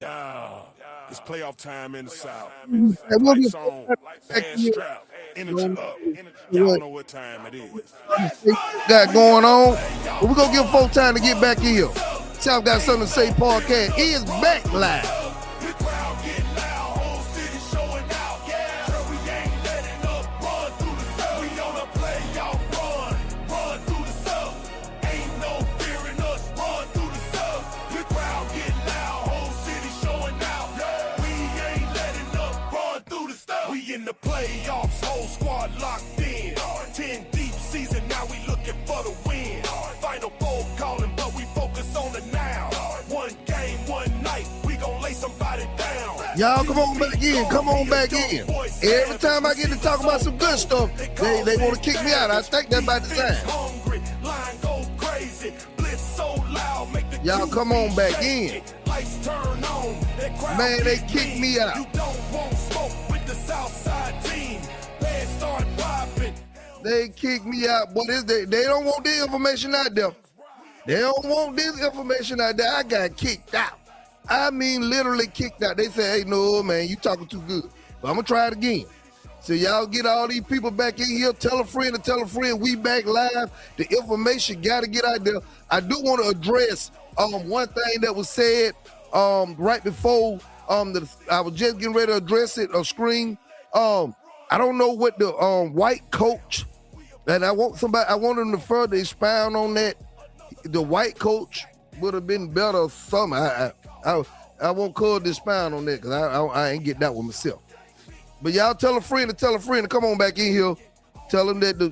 Yeah, it's playoff time in the South. And we'll Lights get on, back fast here. strap, energy So, up. Y'all what know what time it is. got going on? But we're gonna give folks time to get back in here. South Got Something to Say podcast is back live. In the playoffs, whole squad locked in. 10 deep season, now we looking for the win. Final four calling, but we focus on the now. One game, one night, we gon' lay somebody down. Y'all come on back in. Come on back in. Every time I get to talk about some good stuff, they want to kick me out. I think that's by design. Y'all come on back in. Man, they kicked me out. You don't want smoke with the Southside team. Let's start popping. They kicked me out. But they don't want the information out there. They don't want this information out there. I got kicked out. I mean, literally kicked out. They say, hey, no, man, you talking too good. But I'm going to try it again. So y'all get all these people back in here. Tell a friend to tell a friend. We back live. The information got to get out there. I do want to address one thing that was said right before I was just getting ready to address it or screen. I don't know what the white coach, and I want them to further expound on that. The white coach would have been better or something. I won't call to expound on that because I ain't get that one myself. But y'all tell a friend to come on back in here. Tell them that the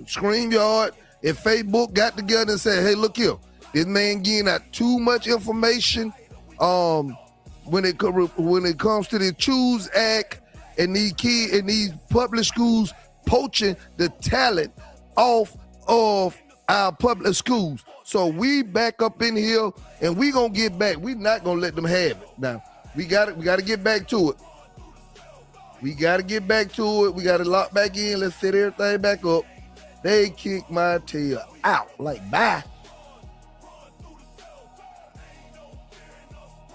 StreamYard and Facebook got together and said, hey, look here. This man getting out too much information when it comes to the Choose Act and these public schools poaching the talent off of our public schools. So we back up in here and we gonna get back. We not gonna let them have it. Now we gotta get back to it. We gotta get back to it. We gotta lock back in. Let's set everything back up. They kicked my tail out. Like, bye.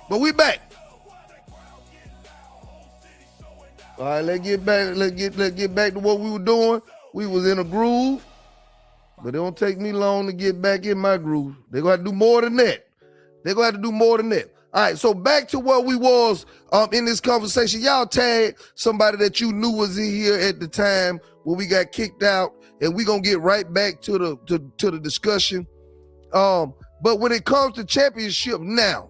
But we back. All right, let's get back. Let's get back to what we were doing. We was in a groove, but it don't take me long to get back in my groove. They're gonna have to do more than that. All right, so back to what we was in this conversation. Y'all tag somebody that you knew was in here at the time when we got kicked out, and we gonna get right back to the discussion. But when it comes to championship now,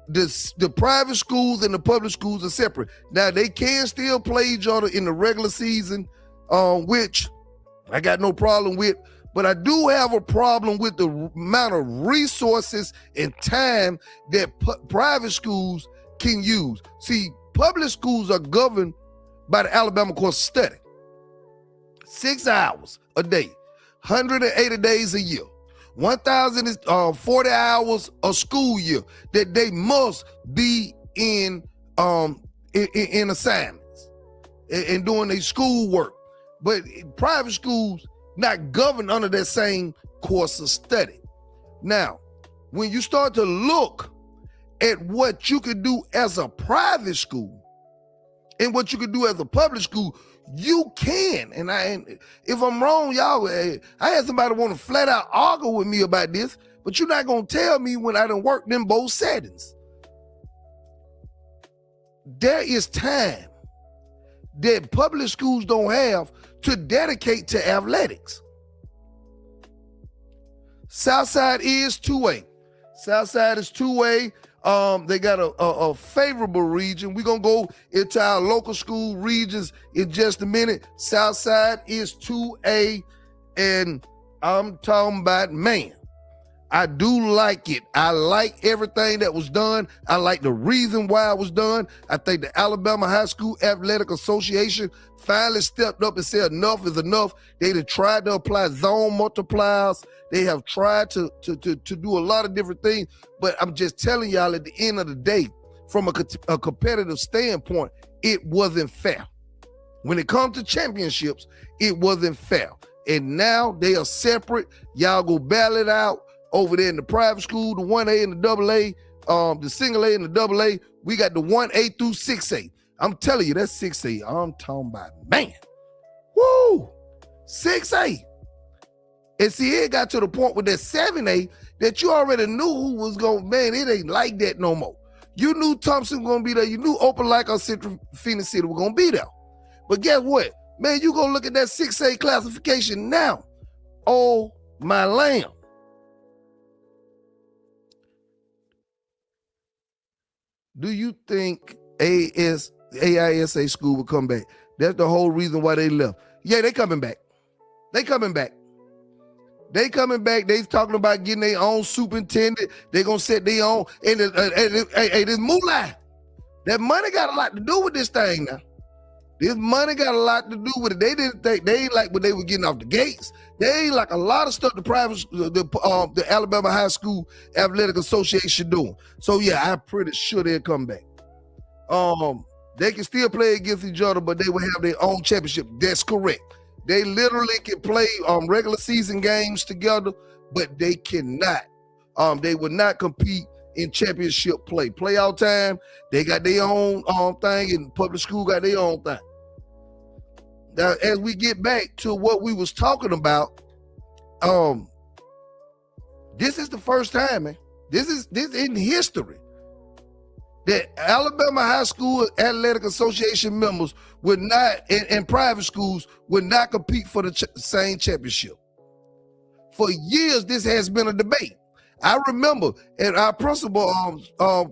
the private schools and the public schools are separate. Now they can still play each other in the regular season, which I got no problem with. But I do have a problem with the amount of resources and time that private schools can use. See, public schools are governed by the Alabama Course of Study. 6 hours a day, 180 days a year. 1,040 hours a school year that they must be in assignments and doing their school work. But private schools not governed under that same course of study. Now, when you start to look at what you could do as a private school and what you could do as a public school, you can. And if I'm wrong, y'all, I had somebody want to flat out argue with me about this, but you're not going to tell me when I done worked in both settings. There is time that public schools don't have to dedicate to athletics. Southside is 2A. Southside is 2A. They got a favorable region. We're going to go into our local school regions in just a minute. Southside is 2A, and I'm talking about, man, I do like it. I like everything that was done. I like the reason why it was done. I think the Alabama High School Athletic Association finally stepped up and said enough is enough. They have tried to apply zone multipliers. They have tried to do a lot of different things, but I'm just telling y'all at the end of the day, from a competitive standpoint, it wasn't fair. When it comes to championships, it wasn't fair. And now they are separate. Y'all go battle it out over there in the private school, the 1A and the AA. the single A and the double A. We got the 1A through 6A. I'm telling you, that's 6A. I'm talking about, man. Woo! 6A. And see, it got to the point with that 7A that you already knew who was going, man, it ain't like that no more. You knew Thompson was going to be there. You knew Open Like or Central Phoenix City were going to be there. But guess what? Man, you go look at that 6A classification now. Oh, my lamb. Do you think AISA school will come back? That's the whole reason why they left. Yeah, they coming back. They coming back. They coming back. They talking about getting their own superintendent. They gonna set their own. And this moolah, that money got a lot to do with this thing now. This money got a lot to do with it. They didn't think, they ain't like when they were getting off the gates. They ain't like a lot of stuff the Alabama High School Athletic Association doing. So yeah, I'm pretty sure they'll come back. They can still play against each other, but they will have their own championship. That's correct. They literally can play regular season games together, but they cannot. They would not compete in championship play. Playoff time, they got their own thing, and public school got their own thing. Now, as we get back to what we was talking about, this is the first time, man. This is in history that Alabama High School Athletic Association members would not, and private schools would not compete for the same championship. For years, this has been a debate. I remember, and our principal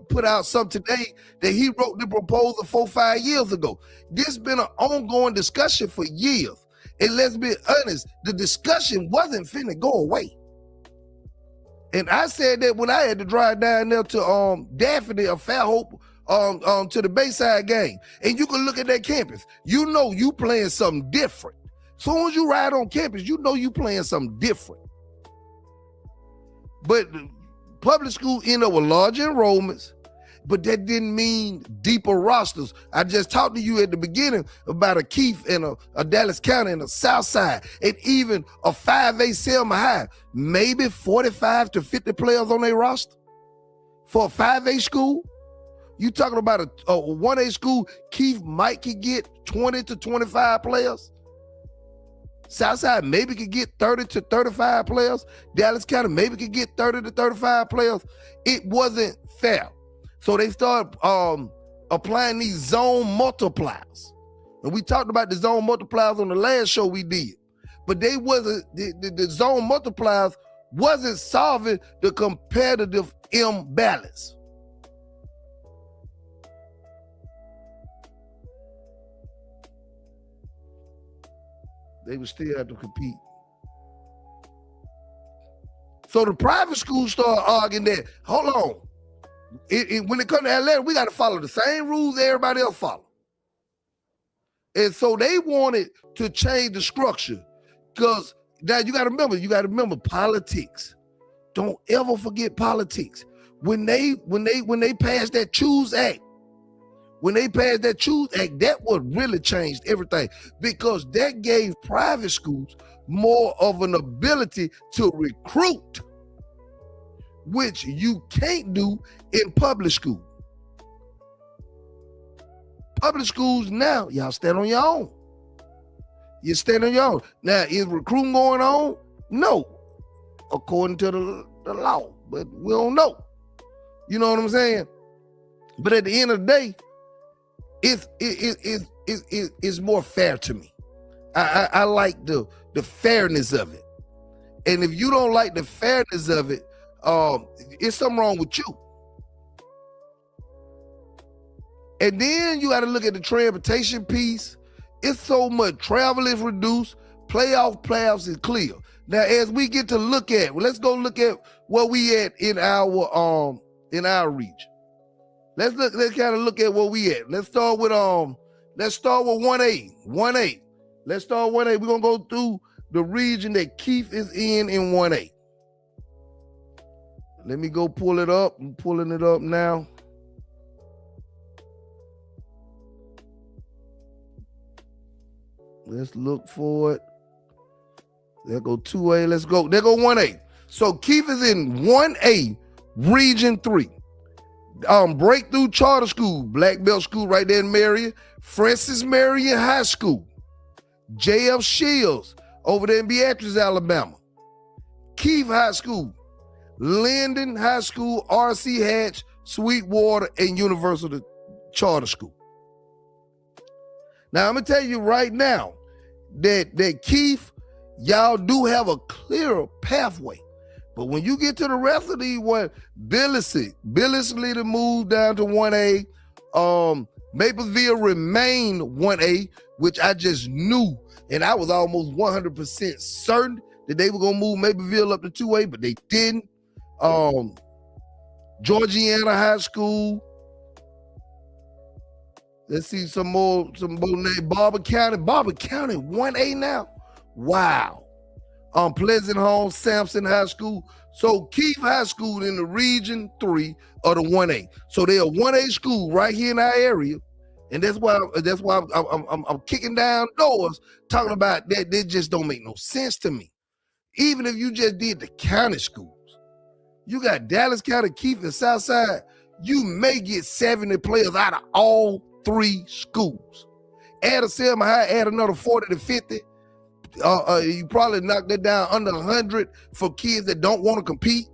put out something today that he wrote the proposal 4-5 years ago. This been an ongoing discussion for years. And let's be honest, the discussion wasn't finna go away. And I said that when I had to drive down there to Daphne or Fairhope to the Bayside game. And you can look at that campus. You know you playing something different. As soon as you ride on campus, you know you playing something different. But public school end up with larger enrollments, but that didn't mean deeper rosters. I just talked to you at the beginning about a Keith and a Dallas County and a Southside, and even a 5A Selma High, maybe 45 to 50 players on their roster. For a 5A school, you talking about a 1A school, Keith might could get 20 to 25 players. Southside maybe could get 30 to 35 players. Dallas County maybe could get 30 to 35 players. It wasn't fair. So they started applying these zone multipliers. And we talked about the zone multipliers on the last show we did. But they wasn't, the zone multipliers wasn't solving the competitive imbalance. They would still have to compete. So the private schools started arguing that, hold on, when it comes to Atlanta, we got to follow the same rules everybody else follow. And so they wanted to change the structure, because now you got to remember politics. Don't ever forget politics. When they passed that Choose Act, that would really changed everything, because that gave private schools more of an ability to recruit, which you can't do in public school. Public schools now, y'all stand on your own. You stand on your own. Now, is recruiting going on? No, according to the law, but we don't know. You know what I'm saying? But at the end of the day, it's more fair to me. I like the fairness of it. And if you don't like the fairness of it, it's something wrong with you. And then you got to look at the transportation piece. It's so much. Travel is reduced. Playoffs is clear. Now, as we get to look at, let's go look at where we at in our region. Let's kind of look at where we at. Let's start with 1A. 1A. Let's start 1A. We're gonna go through the region that Keith is in 1A. Let me go pull it up. I'm pulling it up now. Let's look for it. There go 2A. Let's go. There go 1A. So Keith is in 1A, Region 3. Breakthrough Charter School, Black Belt School right there in Marion. Francis Marion High School. J.F. Shields over there in Beatrice, Alabama. Keith High School. Linden High School, R.C. Hatch, Sweetwater, and Universal Charter School. Now, I'm going to tell you right now that Keith, y'all do have a clearer pathway. But when you get to the rest of these ones, Billingsley to move down to 1A. Mapleville remained 1A, which I just knew, and I was almost 100% certain that they were going to move Mapleville up to 2A, but they didn't. Georgiana High School. Let's see some more names. Barber County 1A now. Wow. Pleasant Home, Sampson High School. So Keith High School in the Region 3 of the 1A. So they're a 1A school right here in our area. And that's why I'm kicking down doors talking about that. They just don't make no sense to me. Even if you just did the county schools, you got Dallas County, Keith, and Southside, you may get 70 players out of all 3 schools. Add a Selma High, add another 40 to 50. You probably knock that down under 100 for kids that don't want to compete,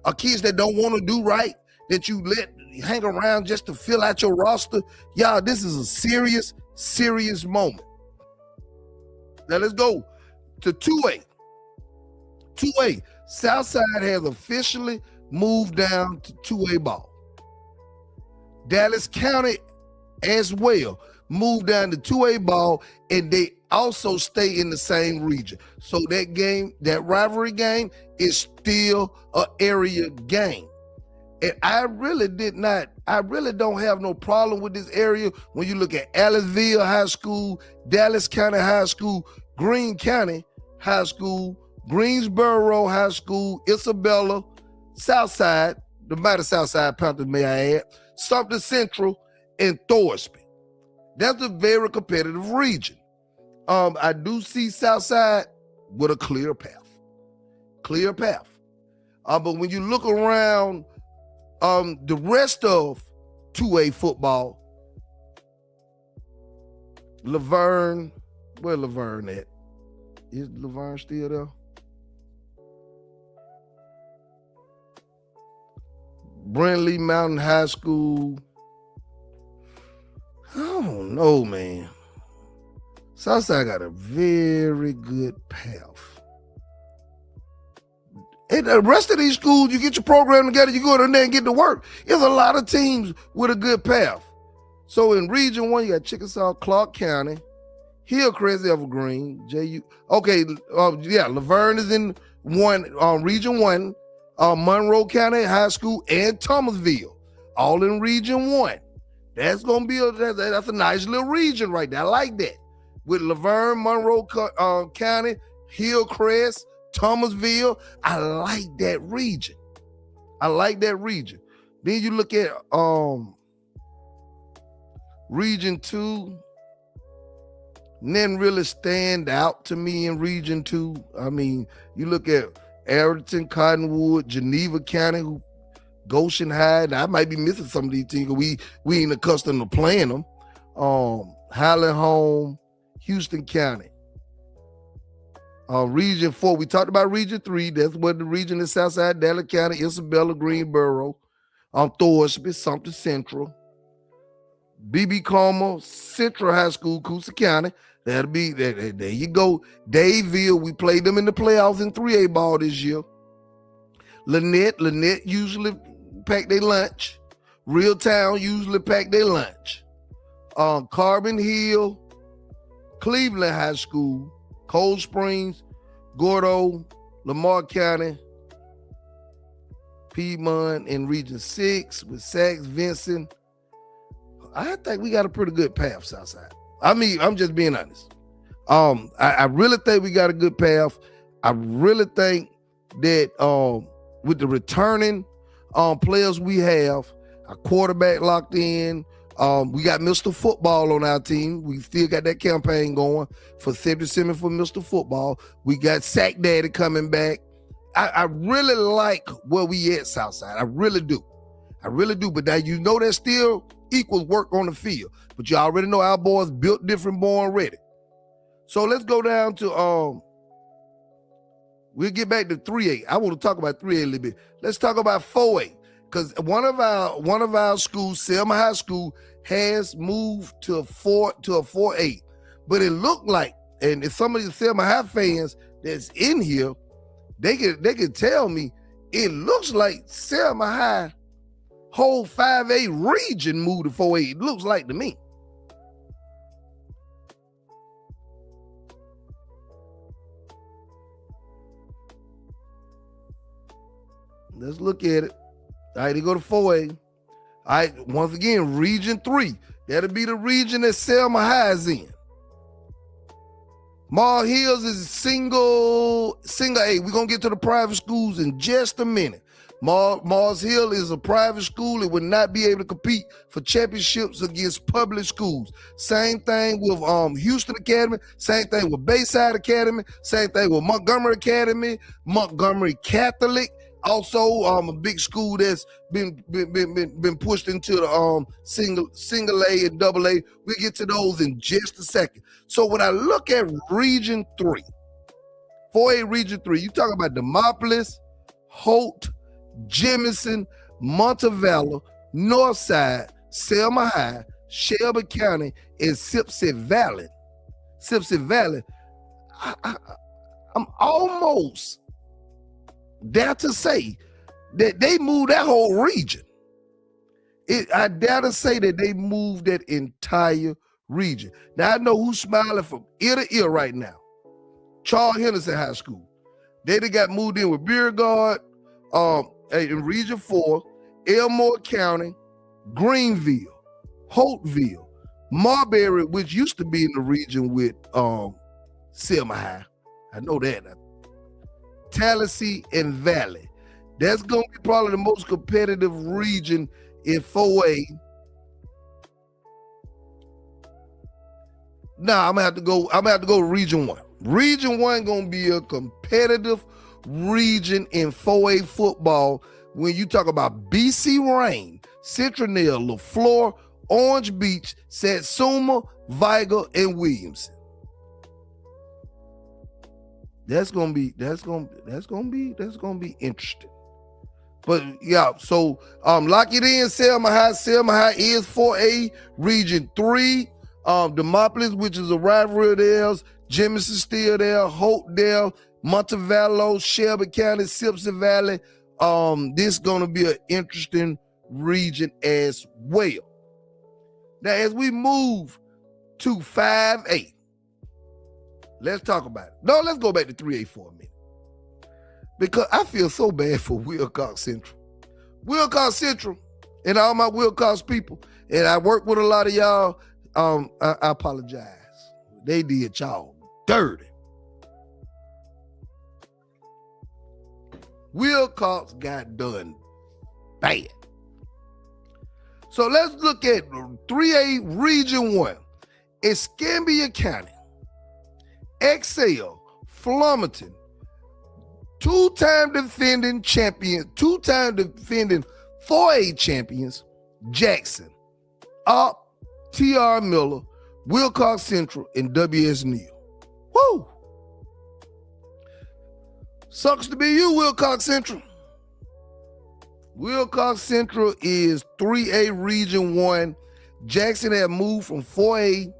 or kids that don't want to do right, that you let hang around just to fill out your roster. Y'all, this is a serious, serious moment. Now let's go to 2A. 2A, Southside has officially moved down to 2A ball. Dallas County as well moved down to 2A ball, and they also stay in the same region. So that game, that rivalry game, is still an area game. And I really don't have no problem with this area when you look at Aliceville High School, Dallas County High School, Greene County High School, Greensboro High School, Isabella, Southside, the mighty Southside Panthers, may I add, Sumter Central, and Thorsby. That's a very competitive region. I do see Southside with a clear path. But when you look around the rest of 2A football, Laverne, where Laverne at? Is Laverne still there? Brindley Mountain High School. I don't know, man. Southside got a very good path. And the rest of these schools, you get your program together, you go in there and get to work. There's a lot of teams with a good path. So in Region 1, you got Chickasaw, Clark County, Hillcrest, Evergreen, JU. Okay, Laverne is in Region 1, Monroe County High School, and Thomasville, all in Region 1. That's gonna be that's a nice little region right there. I like that. With Laverne, Monroe County, Hillcrest, Thomasville, I like that region. Then you look at Region 2. Didn't really stand out to me in Region 2. I mean, you look at Arlington, Cottonwood, Geneva County, Goshen High. Now, I might be missing some of these teams because we ain't accustomed to playing them. Highland Home, Houston County. Region 4, we talked about Region 3. That's what the region is: Southside, Dallas County, Isabella, Greensboro, Thorsby, Sumter Central, B.B. Comer, Central High School, Coosa County. That'll be, there you go. Daveville, we played them in the playoffs in 3A ball this year. Lynette usually pack their lunch. Reeltown usually pack their lunch. Carbon Hill, Cleveland High School, Cold Springs, Gordo, Lamar County, Piedmont in Region 6 with Sachs, Vincent. I think we got a pretty good path, Southside. I mean, I'm just being honest. I really think we got a good path. I really think that with the returning players we have, our quarterback locked in, we got Mr. Football on our team. We still got that campaign going for Cedric Simmons for Mr. Football. We got Sack Daddy coming back. I really like where we at, Southside. I really do. I really do. But now you know that still equals work on the field. But you already know our boys built different, born ready. So let's go down to we'll get back to 3A. I want to talk about 3A a little bit. Let's talk about 4A. Because one of our schools, Selma High School, has moved to a 4A. But it looked like, and if some of the Selma High fans that's in here, they can tell me, it looks like Selma High whole 5A region moved to 4A. It looks like to me. Let's look at it. All right, they go to 4A. All right, once again, Region 3. That'll be the region that Selma High is in. Mar Hills is single A. We're going to get to the private schools in just a minute. Mars Hill is a private school. It would not be able to compete for championships against public schools. Same thing with Houston Academy. Same thing with Bayside Academy. Same thing with Montgomery Academy. Montgomery Catholic. Also, a big school that's been pushed into the single A and double A. We'll get to those in just a second. So when I look at Region 3, 4A Region 3, you talk about Demopolis, Holt, Jemison, Montevallo, Northside, Selma High, Shelby County, and Sipsey Valley. Sipsey Valley, I'm almost dare to say that they moved that whole region. I dare to say that they moved that entire region. Now I know who's smiling from ear to ear right now. Charles Henderson High School. They got moved in with Beauregard in Region 4, Elmore County, Greenville, Holtville, Marbury, which used to be in the region with Selma High. I know that. Tallahassee and Valley. That's going to be probably the most competitive region in 4A. Now I'm gonna have to go Region 1. Region 1 gonna be a competitive region in 4A football when you talk about BC Rain, Citronelle, LaFleur, Orange Beach, Satsuma, Vigo, and Williamson. That's gonna be interesting. But yeah, so lock it in. Selma High. Selma High is 4A Region 3. Demopolis, which is a rivalry of theirs. Jemison still there. Holtdale, Montevallo, Shelby County, Sipsey Valley. This is gonna be an interesting region as well. Now, as we move to 5A, let's talk about it. No, let's go back to 3A for a minute. Because I feel so bad for Wilcox Central. Wilcox Central and all my Wilcox people, and I work with a lot of y'all, I apologize. They did y'all dirty. Wilcox got done bad. So let's look at 3A Region 1. Escambia County, Excel, Flomaton, two-time defending 4A champions, Jackson, Up, T.R. Miller, Wilcox Central, and W.S. Neal. Woo! Sucks to be you, Wilcox Central. Wilcox Central is 3A Region 1. Jackson had moved from 4A,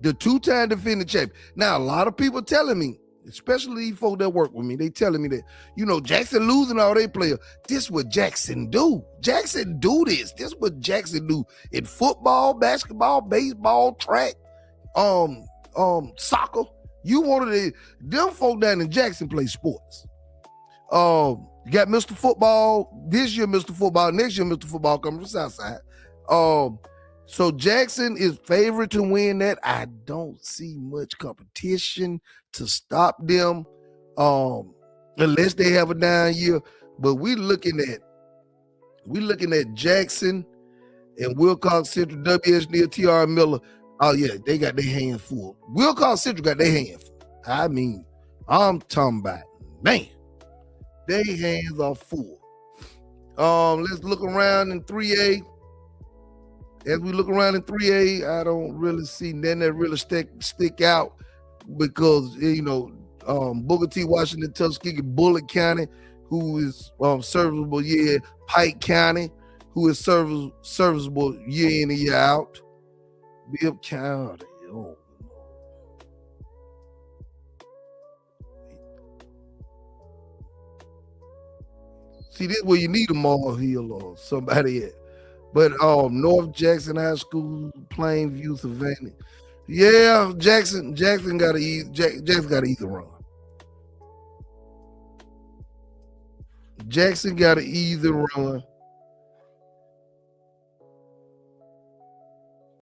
the two-time defending champion. Now, a lot of people telling me, especially folks that work with me, they telling me that, Jackson losing all their players. This what Jackson do. Jackson do this. This what Jackson do in football, basketball, baseball, track, soccer. Them folk down in Jackson play sports. You got Mr. Football, this year Mr. Football, next year Mr. Football coming from Southside. So Jackson is favored to win that. I don't see much competition to stop them unless they have a down year. But we looking at Jackson and Wilcox Central, W.S. Neal, T.R. Miller. Oh yeah, they got their hands full. Wilcox Central got their hands full. I mean, I'm talking about, man, their hands are full. Let's look around in 3A. As we look around in 3A, I don't really see nothing that really stick out because Booker T. Washington, Tuskegee, Bullitt County, who is serviceable year, Pike County, who is serviceable year in and year out. Bibb County. Oh. See, this is where you need a Mall Hill or somebody at. But North Jackson High School, Plainview, Savannah. Yeah, Jackson got to Jackson got to either run. Jackson got to either run.